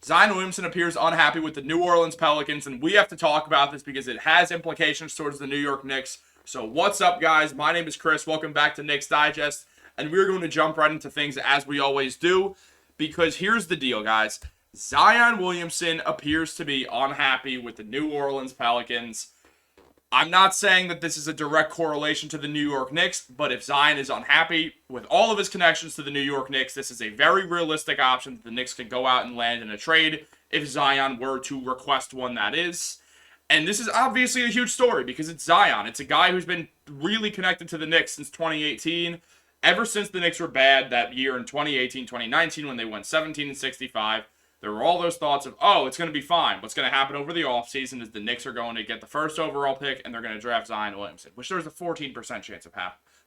Zion Williamson appears unhappy with the New Orleans Pelicans, and we have to talk about this because it has implications towards the New York Knicks. So what's up, guys? My name is Chris. Welcome back to Knicks Digest, and we're going to jump right into things as we always do, because here's the deal, guys. Zion Williamson appears to be unhappy with the New Orleans Pelicans. I'm not saying that this is a direct correlation to the New York Knicks, but if Zion is unhappy with all of his connections to the New York Knicks, this is a very realistic option that the Knicks could go out and land in a trade if Zion were to request one, that is. And this is obviously a huge story because it's Zion. It's a guy who's been really connected to the Knicks since 2018. Ever since the Knicks were bad that year in 2018, 2019 when they went 17-65. There were all those thoughts of, oh, it's going to be fine. What's going to happen over the offseason is the Knicks are going to get the first overall pick and they're going to draft Zion Williamson, which there's a 14% chance of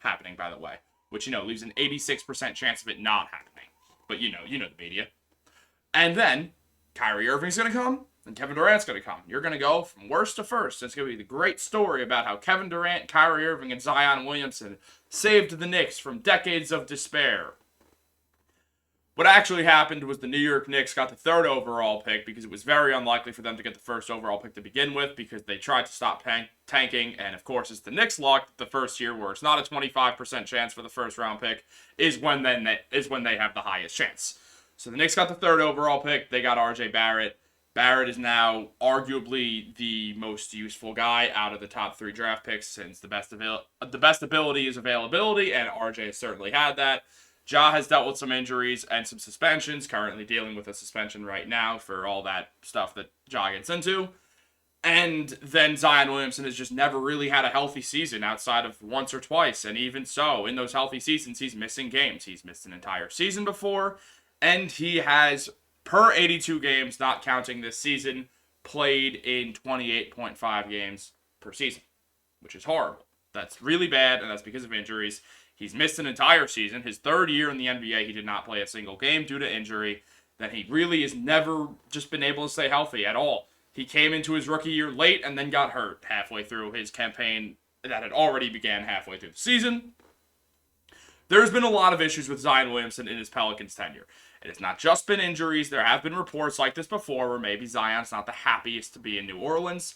happening, by the way, which, leaves an 86% chance of it not happening. But, you know the media. And then Kyrie Irving's going to come and Kevin Durant's going to come. You're going to go from worst to first. It's going to be the great story about how Kevin Durant, Kyrie Irving, and Zion Williamson saved the Knicks from decades of despair. What actually happened was the New York Knicks got the third overall pick because it was very unlikely for them to get the first overall pick to begin with because they tried to stop tanking. And, of course, it's the Knicks' luck the first year where it's not a 25% chance for the first round pick is when they have the highest chance. So the Knicks got the third overall pick. They got R.J. Barrett. Barrett is now arguably the most useful guy out of the top three draft picks since the best ability is availability, and R.J. has certainly had that. Ja has dealt with some injuries and some suspensions, currently dealing with a suspension right now for all that stuff that Ja gets into. And then Zion Williamson has just never really had a healthy season outside of once or twice. And even so, in those healthy seasons, he's missing games. He's missed an entire season before. And he has, per 82 games, not counting this season, played in 28.5 games per season, which is horrible. That's really bad, and that's because of injuries. He's missed an entire season. His third year in the NBA, he did not play a single game due to injury. That he really has never just been able to stay healthy at all. He came into his rookie year late and then got hurt halfway through his campaign that had already began halfway through the season. There's been a lot of issues with Zion Williamson in his Pelicans tenure. It has not just been injuries. There have been reports like this before where maybe Zion's not the happiest to be in New Orleans.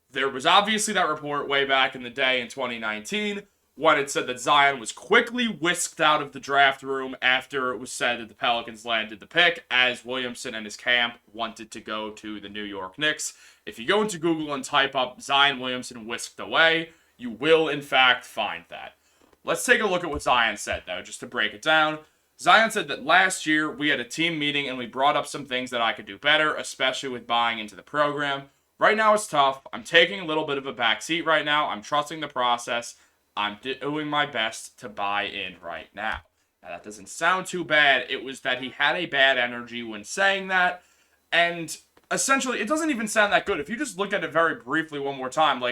There was obviously that report way back in the day in 2019 when it said that Zion was quickly whisked out of the draft room after it was said that the Pelicans landed the pick, as Williamson and his camp wanted to go to the New York Knicks. If you go into Google and type up Zion Williamson whisked away, you will in fact find that. Let's take a look at what Zion said, though, just to break it down. Zion said that last year we had a team meeting and we brought up some things that I could do better, especially with buying into the program. Right now it's tough. I'm taking a little bit of a backseat right now. I'm trusting the process. I'm doing my best to buy in right now. Now, that doesn't sound too bad. It was that he had a bad energy when saying that. And essentially, it doesn't even sound that good. If you just look at it very briefly one more time,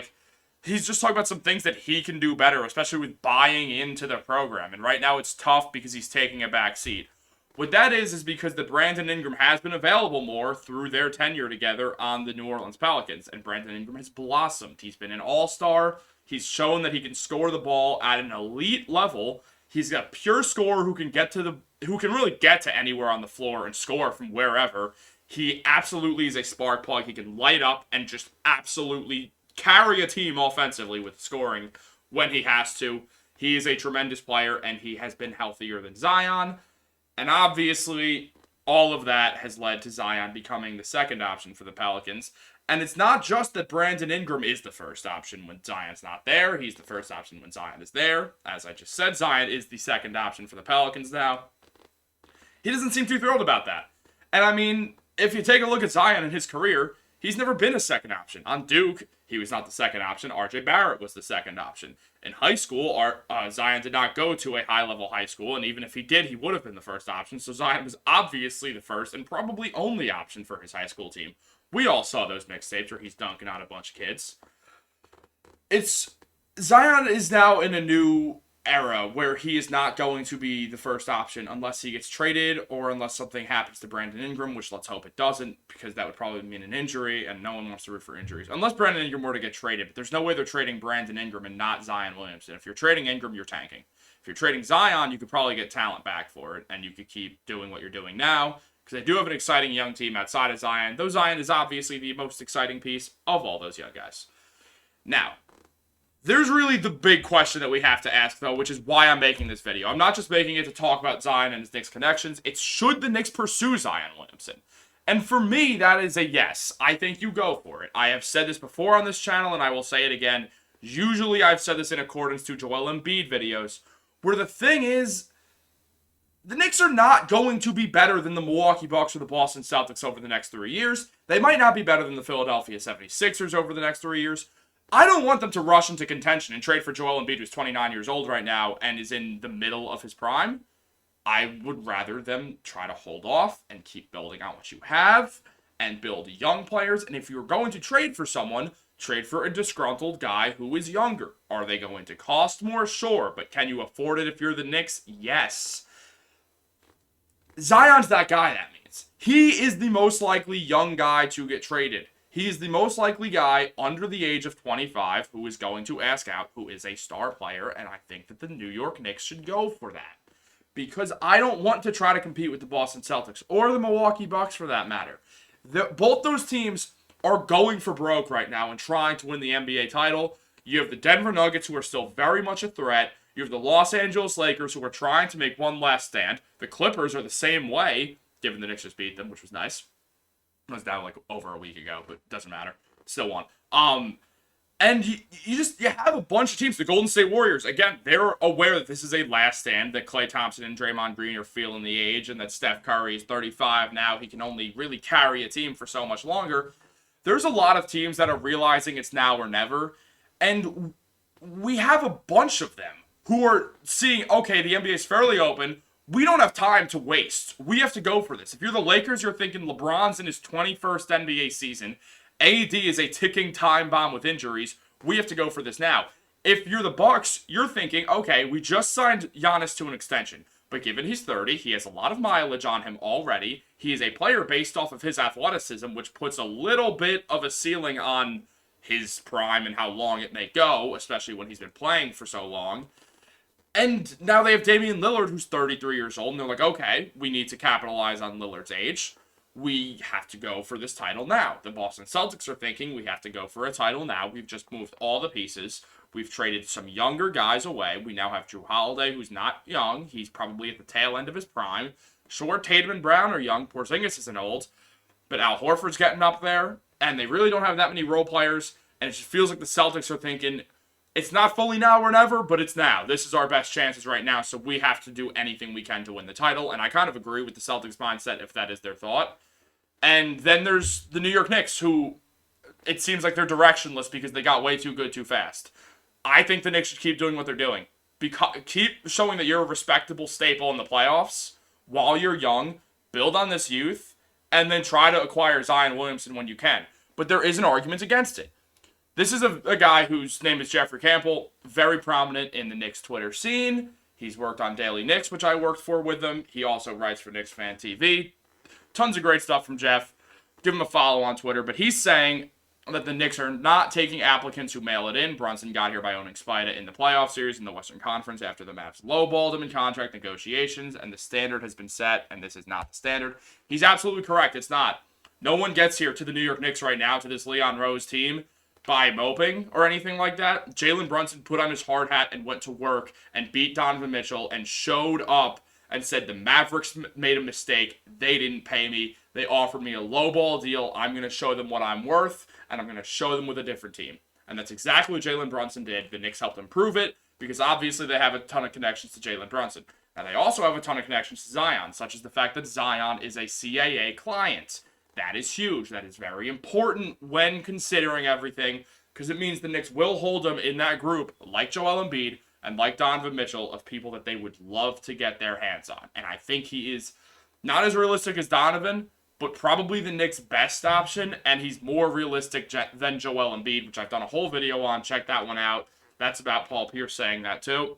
he's just talking about some things that he can do better, especially with buying into the program. And right now, it's tough because he's taking a back seat. What that is because the Brandon Ingram has been available more through their tenure together on the New Orleans Pelicans. And Brandon Ingram has blossomed. He's been an all-star. He's shown that he can score the ball at an elite level. He's got a pure scorer who can really get to anywhere on the floor and score from wherever. He absolutely is a spark plug. He can light up and just absolutely carry a team offensively with scoring when he has to. He is a tremendous player, and he has been healthier than Zion. And obviously, all of that has led to Zion becoming the second option for the Pelicans. And it's not just that Brandon Ingram is the first option when Zion's not there. He's the first option when Zion is there. As I just said, Zion is the second option for the Pelicans now. He doesn't seem too thrilled about that. And I mean, if you take a look at Zion in his career, he's never been a second option. On Duke, he was not the second option. R.J. Barrett was the second option. In high school, Zion did not go to a high-level high school, and even if he did, he would have been the first option. So Zion was obviously the first and probably only option for his high school team. We all saw those mixtapes where he's dunking on a bunch of kids. Zion is now in a new era where he is not going to be the first option unless he gets traded or unless something happens to Brandon Ingram, which let's hope it doesn't, because that would probably mean an injury, and no one wants to root for injuries. Unless Brandon Ingram were to get traded, but there's no way they're trading Brandon Ingram and not Zion Williamson. If you're trading Ingram, you're tanking. If you're trading Zion, you could probably get talent back for it, and you could keep doing what you're doing now, because they do have an exciting young team outside of Zion, though Zion is obviously the most exciting piece of all those young guys. Now, there's really the big question that we have to ask, though, which is why I'm making this video. I'm not just making it to talk about Zion and his Knicks connections. It's should the Knicks pursue Zion Williamson? And for me, that is a yes. I think you go for it. I have said this before on this channel, and I will say it again. Usually, I've said this in accordance to Joel Embiid videos, where the thing is, the Knicks are not going to be better than the Milwaukee Bucks or the Boston Celtics over the next 3 years. They might not be better than the Philadelphia 76ers over the next 3 years. I don't want them to rush into contention and trade for Joel Embiid, who's 29 years old right now and is in the middle of his prime. I would rather them try to hold off and keep building on what you have and build young players. And if you're going to trade for someone, trade for a disgruntled guy who is younger. Are they going to cost more? Sure. But can you afford it if you're the Knicks? Yes. Zion's that guy, that means. He is the most likely young guy to get traded. He is the most likely guy under the age of 25 who is going to ask out, who is a star player, and I think that the New York Knicks should go for that. Because I don't want to try to compete with the Boston Celtics, or the Milwaukee Bucks for that matter. Both those teams are going for broke right now and trying to win the NBA title. You have the Denver Nuggets, who are still very much a threat. You have the Los Angeles Lakers, who are trying to make one last stand. The Clippers are the same way, given the Knicks just beat them, which was nice. It was down like over a week ago, but doesn't matter. Still won. And you have a bunch of teams. The Golden State Warriors, again, they're aware that this is a last stand, that Klay Thompson and Draymond Green are feeling the age, and that Steph Curry is 35 now. He can only really carry a team for so much longer. There's a lot of teams that are realizing it's now or never. And we have a bunch of them who are seeing, okay, the NBA is fairly open. We don't have time to waste. We have to go for this. If you're the Lakers, you're thinking LeBron's in his 21st NBA season. AD is a ticking time bomb with injuries. We have to go for this now. If you're the Bucks, you're thinking, okay, we just signed Giannis to an extension. But given he's 30, he has a lot of mileage on him already. He is a player based off of his athleticism, which puts a little bit of a ceiling on his prime and how long it may go, especially when he's been playing for so long. And now they have Damian Lillard, who's 33 years old, and they're like, okay, we need to capitalize on Lillard's age. We have to go for this title now. The Boston Celtics are thinking we have to go for a title now. We've just moved all the pieces. We've traded some younger guys away. We now have Drew Holiday, who's not young. He's probably at the tail end of his prime. Sure, Tatum and Brown are young. Porzingis isn't old. But Al Horford's getting up there, and they really don't have that many role players. And it just feels like the Celtics are thinking, it's not fully now or never, but it's now. This is our best chances right now, so we have to do anything we can to win the title. And I kind of agree with the Celtics mindset if that is their thought. And then there's the New York Knicks, who it seems like they're directionless because they got way too good too fast. I think the Knicks should keep doing what they're doing. Keep showing that you're a respectable staple in the playoffs while you're young, build on this youth, and then try to acquire Zion Williamson when you can. But there is an argument against it. This is a guy whose name is Jeffrey Campbell, very prominent in the Knicks Twitter scene. He's worked on Daily Knicks, which I worked for with him. He also writes for Knicks Fan TV. Tons of great stuff from Jeff. Give him a follow on Twitter. But he's saying that the Knicks are not taking applicants who mail it in. Brunson got here by owning Spida in the playoff series in the Western Conference after the Mavs lowballed him in contract negotiations, and the standard has been set, and this is not the standard. He's absolutely correct. It's not. No one gets here to the New York Knicks right now, to this Leon Rose team, by moping or anything like that. Jalen Brunson put on his hard hat and went to work and beat Donovan Mitchell and showed up and said the Mavericks made a mistake. They didn't pay me. They offered me a lowball deal. I'm going to show them what I'm worth, and I'm going to show them with a different team. And that's exactly what Jalen Brunson did. The Knicks helped him prove it because obviously they have a ton of connections to Jalen Brunson. And they also have a ton of connections to Zion, such as the fact that Zion is a CAA client. That is huge. That is very important when considering everything because it means the Knicks will hold him in that group, like Joel Embiid and like Donovan Mitchell, of people that they would love to get their hands on. And I think he is not as realistic as Donovan, but probably the Knicks' best option, and he's more realistic than Joel Embiid, which I've done a whole video on. Check that one out. That's about Paul Pierce saying that too.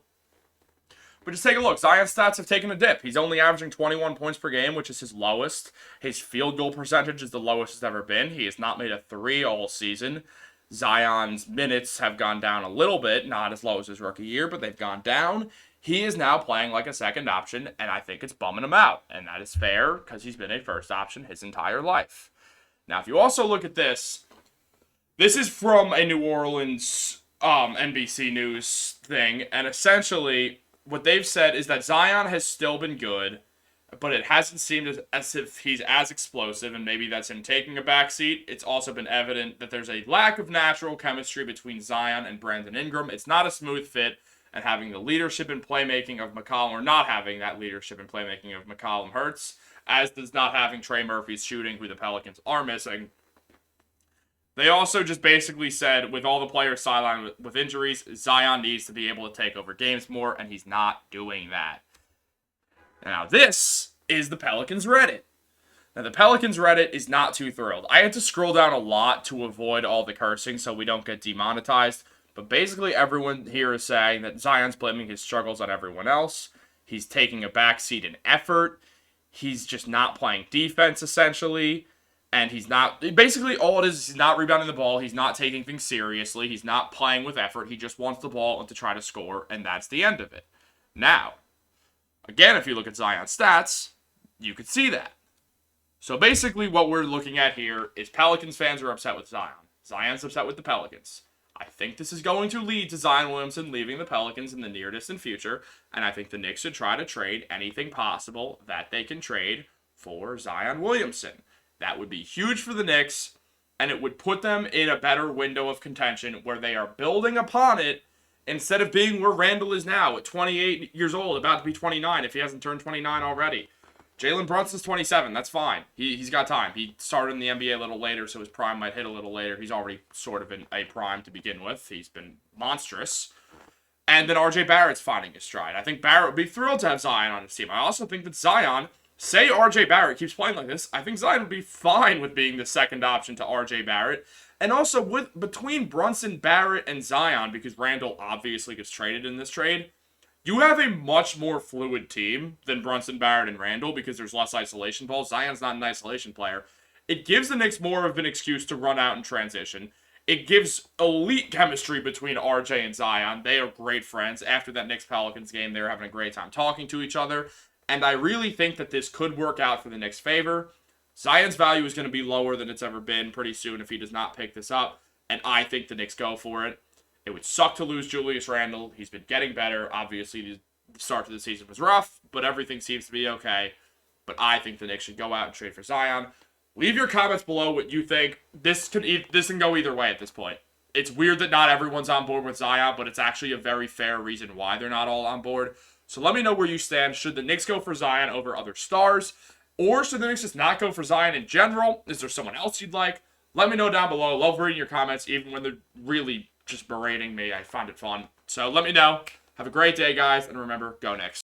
But just take a look. Zion's stats have taken a dip. He's only averaging 21 points per game, which is his lowest. His field goal percentage is the lowest it's ever been. He has not made a three all season. Zion's minutes have gone down a little bit, not as low as his rookie year, but they've gone down. he is now playing like a second option, and I think it's bumming him out. And that is fair because he's been a first option his entire life. Now, if you also look at this, this is from a New Orleans NBC News thing, and essentially what they've said is that Zion has still been good, but it hasn't seemed as if he's as explosive, and maybe that's him taking a backseat. It's also been evident that there's a lack of natural chemistry between Zion and Brandon Ingram. It's not a smooth fit, and having the leadership and playmaking of McCollum, or not having that leadership and playmaking of McCollum hurts, as does not having Trey Murphy's shooting, who the Pelicans are missing. They also just basically said, with all the players sidelined with injuries, Zion needs to be able to take over games more, and he's not doing that. Now, this is the Pelicans Reddit. Now, the Pelicans Reddit is not too thrilled. I had to scroll down a lot to avoid all the cursing so we don't get demonetized. But basically, everyone here is saying that Zion's blaming his struggles on everyone else. He's taking a backseat in effort. He's just not playing defense, essentially. And he's not... Basically, all it is he's not rebounding the ball. He's not taking things seriously. He's not playing with effort. He just wants the ball and to try to score, and that's the end of it. Now, again, if you look at Zion's stats, you could see that. So basically what we're looking at here is Pelicans fans are upset with Zion. Zion's upset with the Pelicans. I think this is going to lead to Zion Williamson leaving the Pelicans in the near distant future, and I think the Knicks should try to trade anything possible that they can trade for Zion Williamson. That would be huge for the Knicks, and it would put them in a better window of contention where they are building upon it instead of being where Randall is now at 28 years old, about to be 29 if he hasn't turned 29 already. Jalen Brunson's 27. That's fine. He's got time. He started in the NBA a little later, so his prime might hit a little later. He's already sort of in a prime to begin with. He's been monstrous. And then RJ Barrett's finding his stride. I think Barrett would be thrilled to have Zion on his team. I also think that Zion, say RJ Barrett keeps playing like this, I think Zion would be fine with being the second option to RJ Barrett. And also, between Brunson, Barrett, and Zion, because Randall obviously gets traded in this trade, you have a much more fluid team than Brunson, Barrett, and Randall because there's less isolation balls. Zion's not an isolation player. It gives the Knicks more of an excuse to run out and transition. It gives elite chemistry between RJ and Zion. They are great friends. After that Knicks-Pelicans game, they were having a great time talking to each other. And I really think that this could work out for the Knicks' favor. Zion's value is going to be lower than it's ever been pretty soon if he does not pick this up. And I think the Knicks go for it. It would suck to lose Julius Randle. He's been getting better. Obviously, the start to the season was rough, but everything seems to be okay. But I think the Knicks should go out and trade for Zion. Leave your comments below what you think. This can go either way at this point. It's weird that not everyone's on board with Zion, but it's actually a very fair reason why they're not all on board. So let me know where you stand. Should the Knicks go for Zion over other stars? Or should the Knicks just not go for Zion in general? Is there someone else you'd like? Let me know down below. I love reading your comments, even when they're really just berating me. I find it fun. So let me know. Have a great day, guys. And remember, go Knicks.